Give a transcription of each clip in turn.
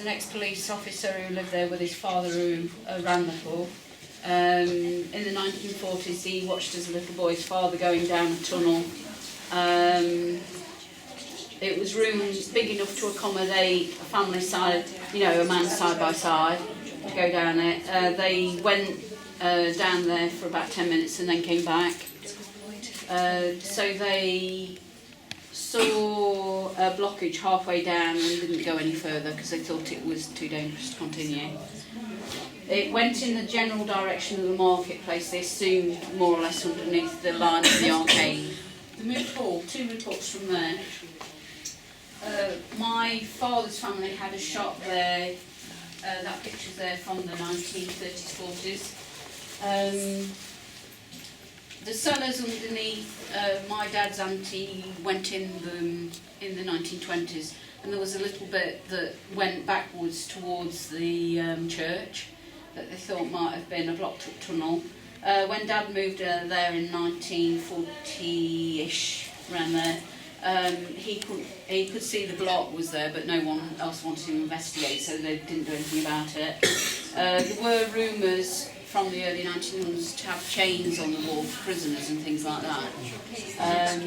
an ex-police officer who lived there with his father who ran the pub. In the 1940s he watched as a little boy his father going down a tunnel. It was rooms big enough to accommodate a family side, you know, a man side by side to go down it. They went down there for about 10 minutes and then came back. So they saw a blockage halfway down and didn't go any further because they thought it was too dangerous to continue. It went in the general direction of the marketplace. They assumed more or less underneath the line of the arcade. The Moot Hall, 2 reports from there. My father's family had a shop there. That picture's there from the 1930s, 40s. The cellars underneath, my dad's auntie went in them in the 1920s, and there was a little bit that went backwards towards the church that they thought might have been a blocked up tunnel. When Dad moved there in 1940-ish, around there, he could see the block was there, but no one else wanted to investigate, so they didn't do anything about it. There were rumours from the early 1900s to have chains on the wall for prisoners and things like that. And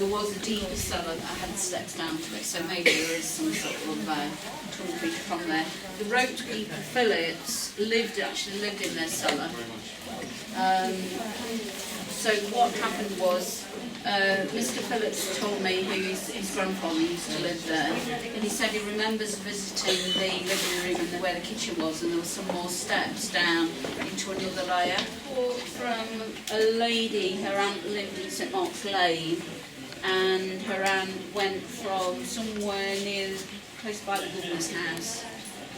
there was a deeper cellar that had steps down to it, so maybe there is some sort of tunnel feature from there. The rope keeper Phillips actually lived in their cellar. So what happened was, Mr. Phillips told me who his grandfather used to live there, and he said he remembers visiting the living room and where the kitchen was, and there were some more steps down into another layer. From a lady, her aunt lived in St Mark's Lane, and her aunt went from somewhere near, close by the governor's house,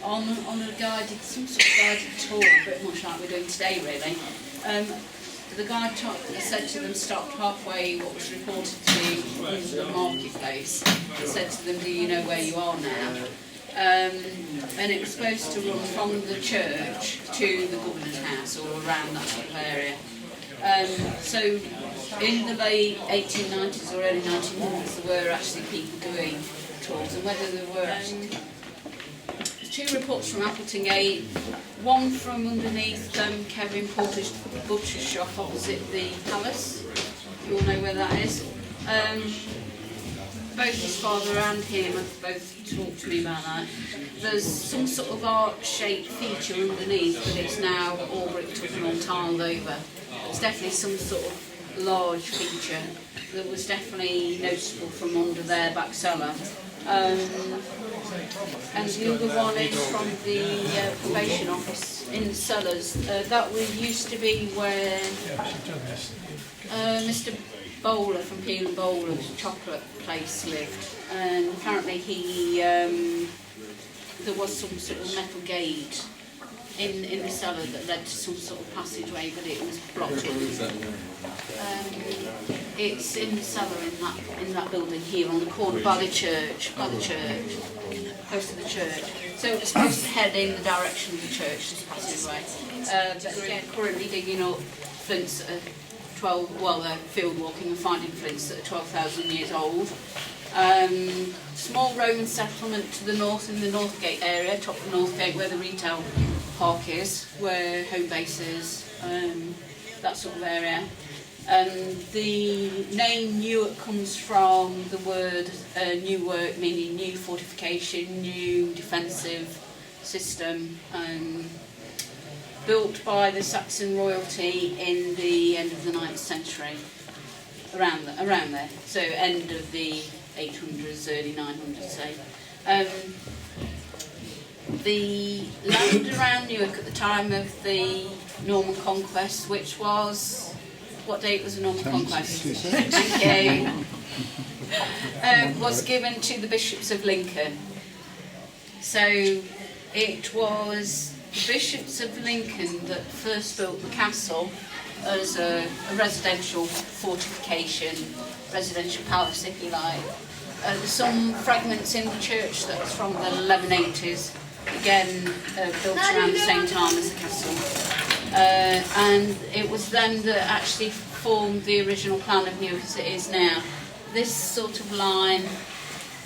on a guided, some sort of guided tour, a bit much like we're doing today really. The guide said to them, stopped halfway what was reported to be the marketplace. He said to them, do you know where you are now? And it was supposed to run from the church to the governor's house, or around that sort of area. So in the late 1890s or early 1900s there were actually people doing tours, and whether there were actually... 2 reports from Appleton Gate, one from underneath Kevin Porter's butcher's shop opposite the palace. You all know where that is. Both his father and him have both talked to me about that. There's some sort of arch-shaped feature underneath, but it's now all bricked up and all tiled over. It's definitely some sort of large feature that was definitely noticeable from under their back cellar. And the other one is from the probation office in the cellars. That used to be where Mr. Bowler from Peel and Bowler's chocolate place lived, and apparently there was some sort of metal gate in the cellar that led to some sort of passageway, but it was blocked in. It's in the cellar in that building here on the corner by the church, close to the church. So it's supposed to head in the direction of the church, this passageway. But again, currently digging up flints that are they're field walking and finding flints that are 12,000 years old. Small Roman settlement to the north in the Northgate area, top of the Northgate where the retail park is, where home base is, that sort of area. The name Newark comes from the word Newark, meaning new fortification, new defensive system, built by the Saxon royalty in the end of the 9th century, around there, so end of the 800s, early 900s, say. The land around Newark at the time of the Norman conquest, which was, what date was the Norman conquest? Thank you. Was given to the bishops of Lincoln. So it was the bishops of Lincoln that first built the castle as a residential fortification, residential palace if you like. There's some fragments in the church that's from the 1180s, again built around the same time as the castle. And it was them that actually formed the original plan of Newark as it is now. This sort of line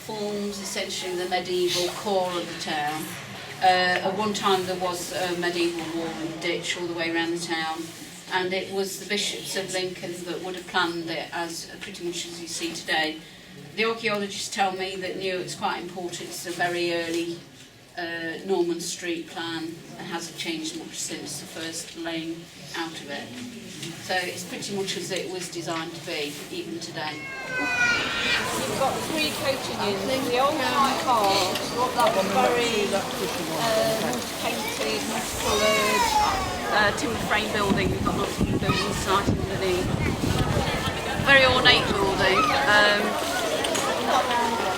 forms essentially the medieval core of the town. At one time there was a medieval wall and ditch all the way around the town, and it was the bishops of Lincoln that would have planned it as pretty much as you see today. The archaeologists tell me that Newark's quite important. It's a very early Norman street plan and hasn't changed much since the first laying out of it. So it's pretty much as it was designed to be, even today. You've got 3 coaching inns. The old white hall, that was very painted, coloured, timber frame building. You've got lots of building sites underneath. Very ornate building.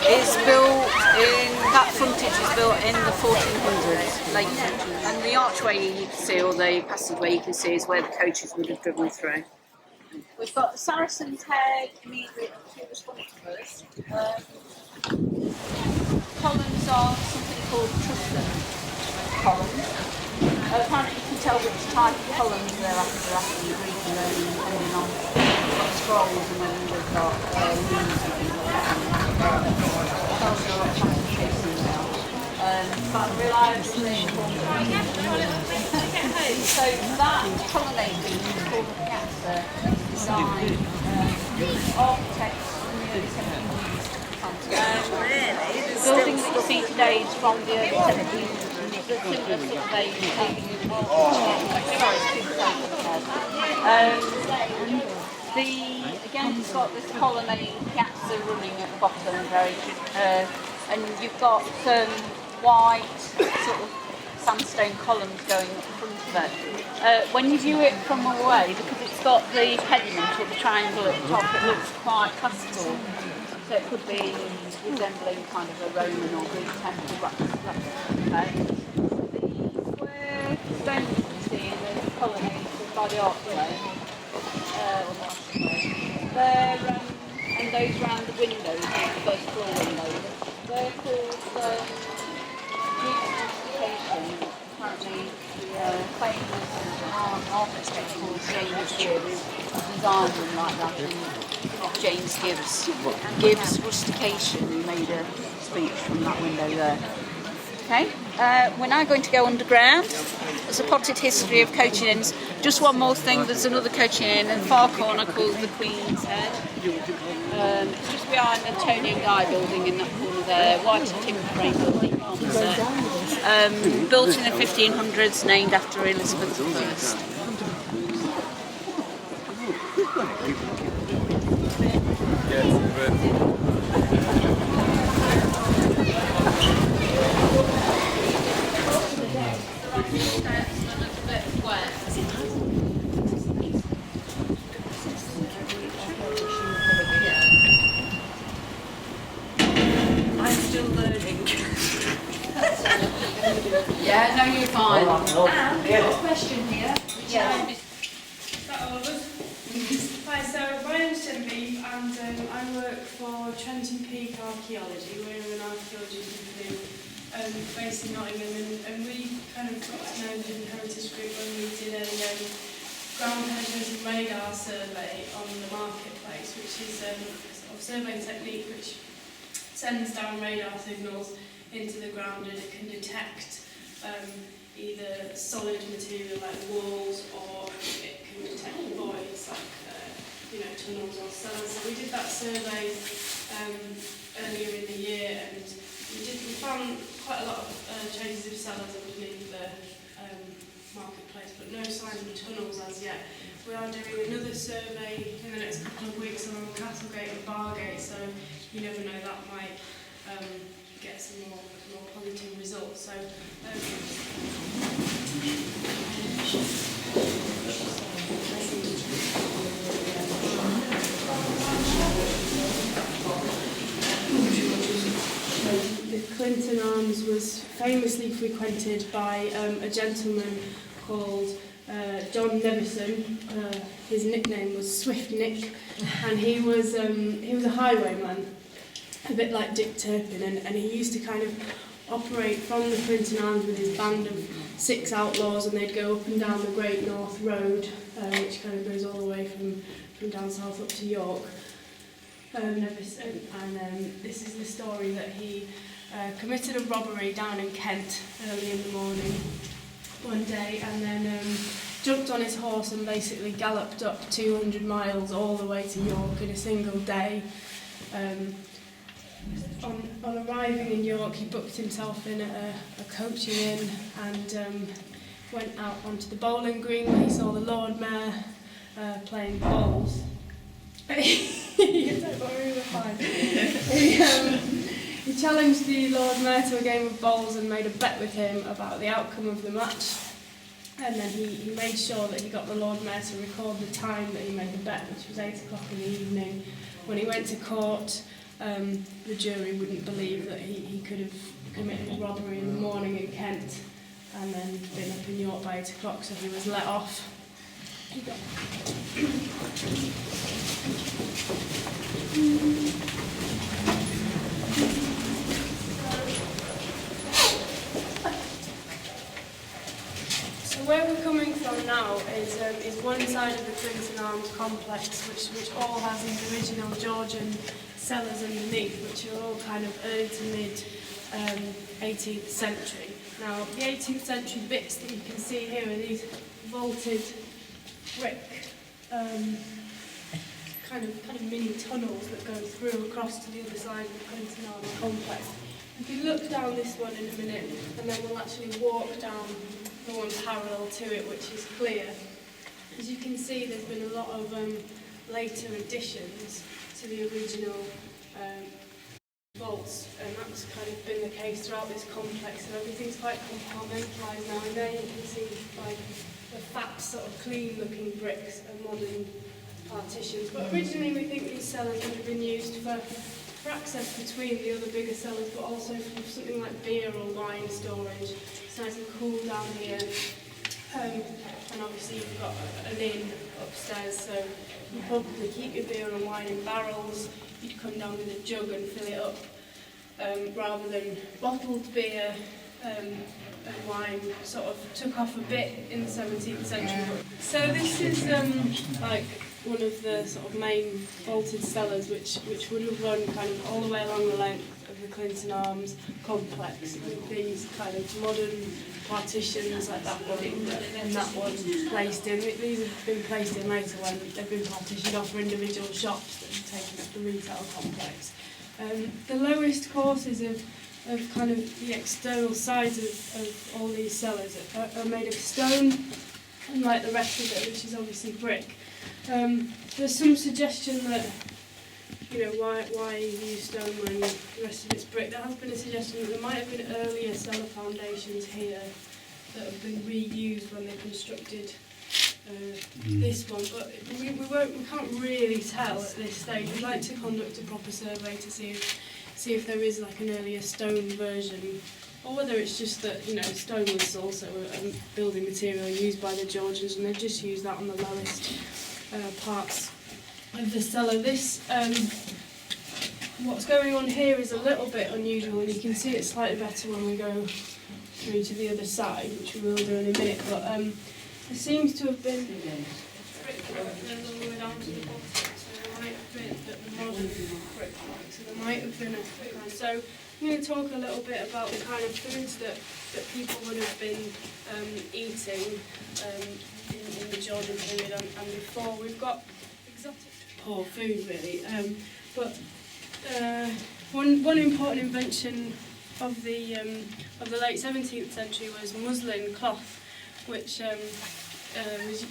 It's built in, that frontage is built in the 1400s, late 1400s. And the archway you can see, or the passageway you can see, is where the coaches would have driven through. We've got the Saracen's Head immediately to the front of us. Columns are something called Truston columns. Apparently you can tell which type of columns they're after you read them, depending on what scrolls and whether they've got leaves and things like that. But reliably so that colonnading is called the piazza, designed architects from the early 1700s. Really? The building that you see today is from the early 1700s. The similar sort of age. Again, it's got this colonnade piazza running at the bottom, and you've got some white sort of sandstone columns going at the front of it. When you view it from away, because it's got the pediment or the triangle at the top, it looks quite classical. So it could be resembling kind of a Roman or Greek temple. Okay. The square stones you can see in the colonnade by the archway, and those round the windows, the first floor windows, they're called beautification. Apparently, the famous architect called James Gibbs designed them like that. And James Gibbs rustication, who made a speech from that window there. Okay, we're now going to go underground. There's a potted history of coaching inns. Just one more thing, there's another coaching inn in the far corner called the Queen's Head. It's just behind the Tony and Guy building in that corner there, white timber frame building opposite. Built in the 1500s, named after Elizabeth I. Yeah, no, you're fine. And we've got a question here. Yeah. Is that all of us? Hi, so my name's Timothy, and I work for Trenton Peak Archaeology. We're an archaeology company based in Nottingham, and we kind of got to know the Hidden Heritage Group when we did a ground penetrating radar survey on the marketplace, which is a sort of survey technique which sends down radar signals into the ground, and it can detect either solid material like walls, or it can detect voids like tunnels or cellars. So we did that survey earlier in the year, and we found quite a lot of traces of cellars underneath the marketplace, but no sign of tunnels as yet. We are doing another survey in the next couple of weeks on Castlegate and Bargate, so you never know, that might get some more positive results. So the Clinton Arms was famously frequented by a gentleman called John Nevison. His nickname was Swift Nick, and he was a highwayman, a bit like Dick Turpin, and he used to kind of operate from the Clinton Arms with his band of 6 outlaws, and they'd go up and down the Great North Road, which kind of goes all the way from down south up to York. never sent. And this is the story that he committed a robbery down in Kent early in the morning one day, and then jumped on his horse and basically galloped up 200 miles all the way to York in a single day. On arriving in York, he booked himself in at a coaching inn and went out onto the bowling green where he saw the Lord Mayor playing bowls. Don't worry, we're fine. He challenged the Lord Mayor to a game of bowls and made a bet with him about the outcome of the match. And then he made sure that he got the Lord Mayor to record the time that he made the bet, which was 8 o'clock in the evening. When he went to court, the jury wouldn't believe that he could have committed a robbery in the morning in Kent and then been up in York by 8 o'clock, so he was let off. So where we're coming from now is one side of the Clinton Arms complex, which all has these original Georgian cellars underneath, which are all kind of early to mid 18th century. Now, the 18th century bits that you can see here are these vaulted brick kind of mini tunnels that go through across to the other side of the Clinton Arms complex. If you look down this one in a minute, and then we'll actually walk down the one parallel to it, which is clear. As you can see, there's been a lot of later additions to the original vaults, and that's kind of been the case throughout this complex, and everything's quite compartmentalised now. And there you can see like the fat, sort of clean-looking bricks and modern partitions. But originally, we think these cellars would have been used for access between the other bigger cellars, but also for something like beer or wine storage. It's nice and cool down here. And obviously you've got an inn upstairs, so you probably keep your beer and wine in barrels. You'd come down with a jug and fill it up, rather than bottled beer and wine sort of took off a bit in the 17th century. So this is like one of the sort of main vaulted cellars, which would have run kind of all the way along the length of the Clinton Arms complex, with these kind of modern partitions like that one and that one placed in. These have been placed in later when they've been partitioned off for individual shops that have taken up the retail complex. The lowest courses of kind of the external sides of all these cellars are made of stone, unlike the rest of it, which is obviously brick. There's some suggestion that, you know, why use stone when the rest of it's brick. There has been a suggestion that there might have been earlier cellar foundations here that have been reused when they constructed this one, but we can't really tell at this stage. We'd like to conduct a proper survey to see if there is like an earlier stone version, or whether it's just that, you know, stone was also a building material used by the Georgians, and they've just used that on the lowest parts of the cellar. This, what's going on here is a little bit unusual, and you can see it slightly better when we go through to the other side, which we will do in a minute. But there seems to have been brick all the way down to the bottom, so there might have been the modern brickwork. So there might have been a kind. So I'm going to talk a little bit about the kind of foods that people would have been eating in the Georgian period and before. We've got exotic poor food really, but one important invention of the late 17th century was muslin cloth, which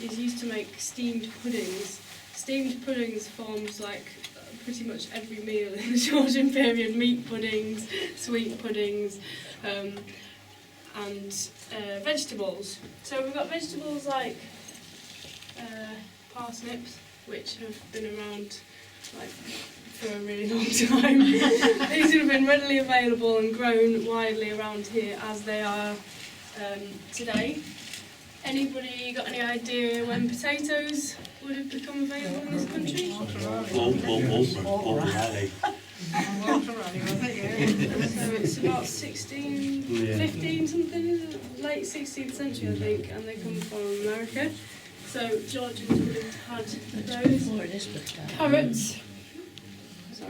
is used to make steamed puddings. Steamed puddings forms like pretty much every meal in the Georgian period: meat puddings, sweet puddings, and vegetables. So we've got vegetables like parsnips, which have been around like for a really long time. These have been readily available and grown widely around here as they are today. Anybody got any idea when potatoes would have become available in this country? So it's about 15 something, late 16th century I think, and they come from America. So Georgians would have had those. Carrots. So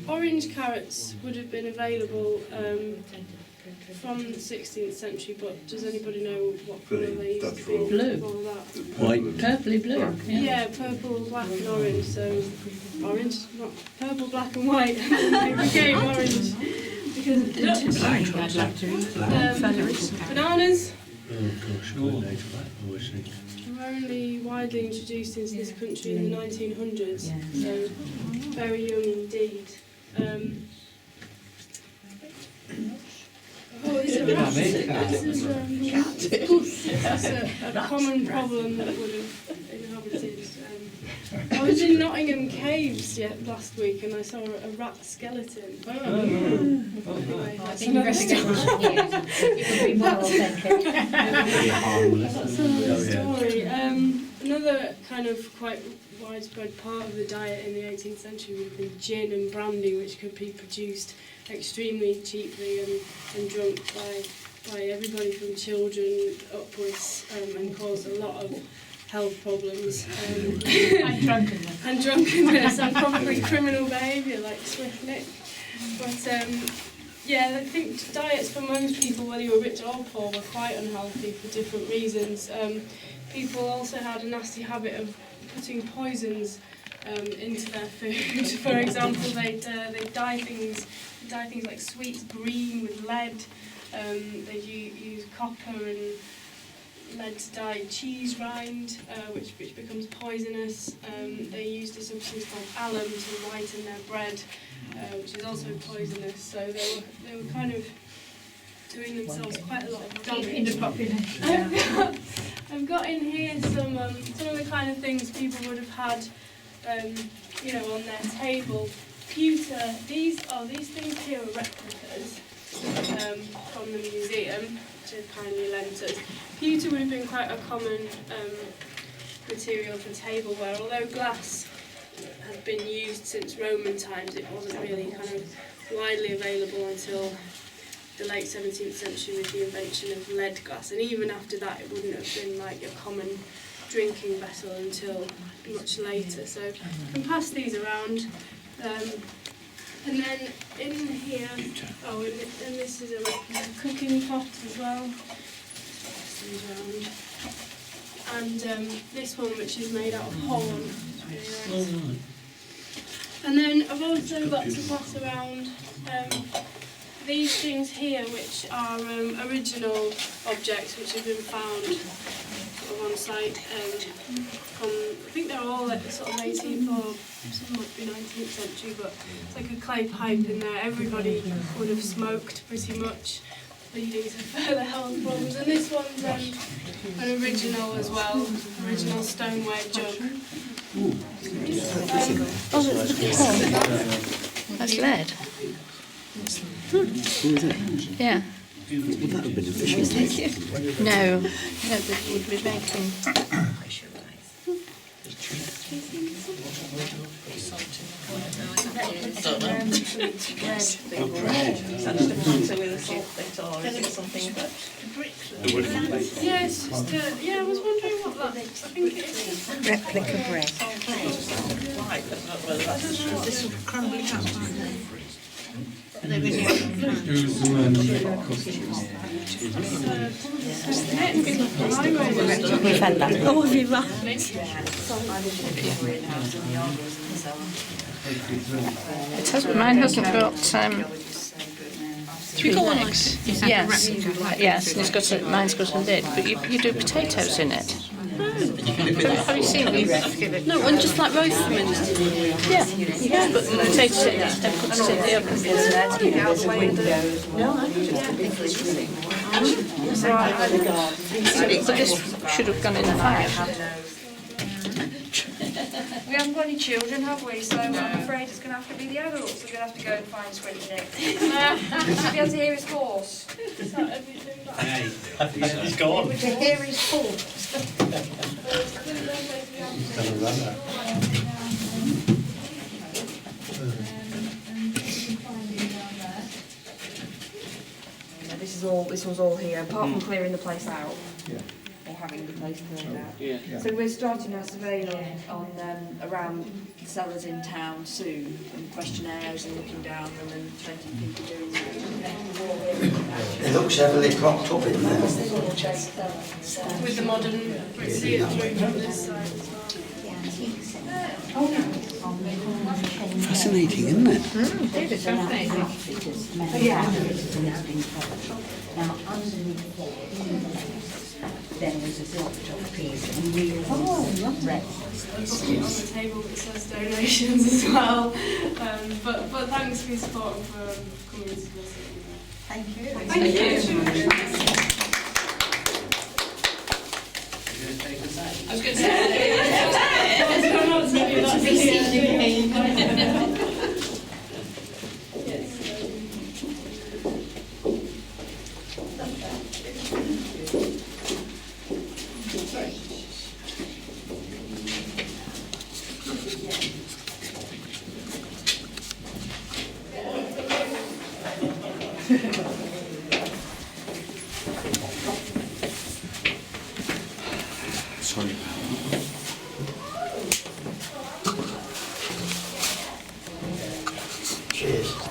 Orange carrots would have been available from the 16th century, but does anybody know what colour they used to be Blue. before that? White. Purpley blue. Yeah, purple, black and orange, so orange, not purple, black and white, and then they became orange because of the bananas were only widely introduced into this country in the 1900s, so very young indeed. This is a common problem that would have inhabited. I was in Nottingham Caves last week and I saw a rat skeleton. Anyway, that's another story. That's another story. Another kind of quite widespread part of the diet in the 18th century would have been gin and brandy, which could be produced extremely cheaply and drunk by everybody from children upwards, and caused a lot of health problems. And drunkenness. And probably criminal behaviour like Swift Nick. But I think diets for most people, whether you were rich or poor, were quite unhealthy for different reasons. People also had a nasty habit of putting poisons into their food. For example, they'd dye things like sweets green with lead. They'd use copper and lead to dye cheese rind, which becomes poisonous. They used a substance called alum to whiten their bread, which is also poisonous. So they were kind of doing themselves quite a lot of damage. I've got in here some of the kind of things people would have had, on their table. Pewter. These things here are replicas from the museum, which have kindly lent us. Pewter would have been quite a common material for tableware, although glass had been used since Roman times. It wasn't really kind of widely available until the late 17th century with the invention of lead glass, and even after that it wouldn't have been like a common drinking vessel until much later. So I can pass these around. And then in here, and this is a cooking pot as well. Pass these around. And this one, which is made out of horn. Really nice. And then I've also got to pass around these things here, which are original objects which have been found sort of on site from, I think they're all like sort of 18th or some might be 19th century, but it's like a clay pipe in there. Everybody would have smoked pretty much, leading to further health problems. And this one's an original as well, original stoneware jug. That's lead. Who is it? Yeah. Would that have been efficient? No, that would be making. Yeah, it's just I was wondering what that. I think it is. Replica bread. This will crumbly up. We found that. Oh, have you run? Mine hasn't got 3 legs. Yes, it's got mine's got a lid, but you do potatoes in it. Have you seen these? No, and just like roast them in there. Yeah, but the potatoes in it, then put it in the oven. But this should have gone in the fire. We haven't got any children, have we? So I'm afraid it's going to have to be the adults who are going to have to go and find Squinty Nick. To be able to hear his horse. Is that everything back? He's gone. To hear his horse. This was all here, apart from clearing the place out. having the place cleared out. Yeah. So we're starting our survey on around cellars in town soon, and questionnaires and looking down them, and 20 people doing that. It looks heavily propped up in there. With the modern, we see it through from this side as well. Fascinating, isn't it? Now, underneath there was a block of piece and real red. On the table that says donations as well. But thanks for your support and for coming to this. Thank you. Thank you. I was going to say. Sorry. Cheers.